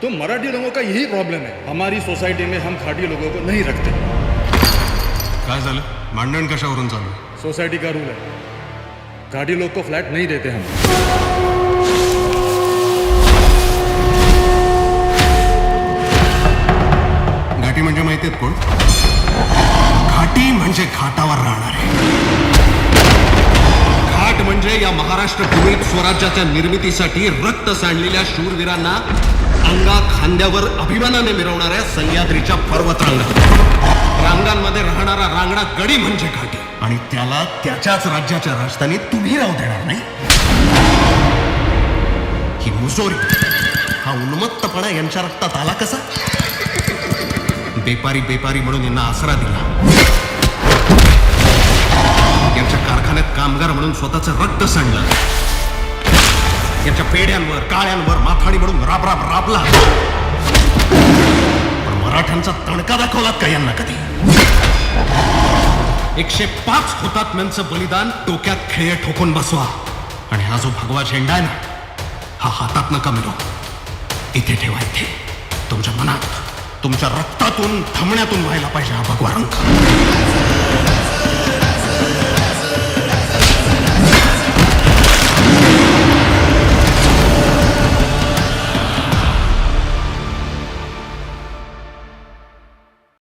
तो मराठी लोगों का यही प्रॉब्लम है, हमारी सोसाइटी में हम खाटी लोगों को नहीं रखते। काय झालं? भांडण कशावरून चालू? सोसाइटी का रूल है, खाटी लोग को फ्लैट नहीं देते हम। घाटी म्हणजे माहिती आहेत कोण? घाटी म्हणजे घाटावर राहणारे। घाट म्हणजे या महाराष्ट्र भूमीत स्वराज्याच्या निर्मितीसाठी रक्त सांडलेल्या शूरवीरांना अंगा खांद्यावर अभिमानाने मिरवणाऱ्या सह्याद्रीच्या पर्वतरांगा, रांगांमध्ये राहणारा रांगडा गडी म्हणजे घाटी। आणि त्याला त्याच्याच राज्याच्या राजधानीत तुम्ही राहू देणार नाही? ही मुजोरी, हा उन्मत्तपणा यांच्या रक्तात आला कसा? बेपारी बेपारी म्हणून यांना आसरा दिला, यांच्या कारखान्यात कामगार म्हणून स्वतःचं रक्त सांडलं, यांच्या पेढ्यांवर काळ्यांवर माथाडी म्हणून राब राब राबला। पण मराठ्यांचा तणका दाखवलात का यांना कधी? 105 हुतात्म्यांचं बलिदान डोक्यात खेळ ठोकून बसवा, आणि हा जो भगवा झेंडा आहे ना, हा हातात नका मिळो, इथे ठेवा, इथे तुमच्या मनात, तुमच्या रक्तातून थमण्यातून व्हायला पाहिजे हा भगवा रंग।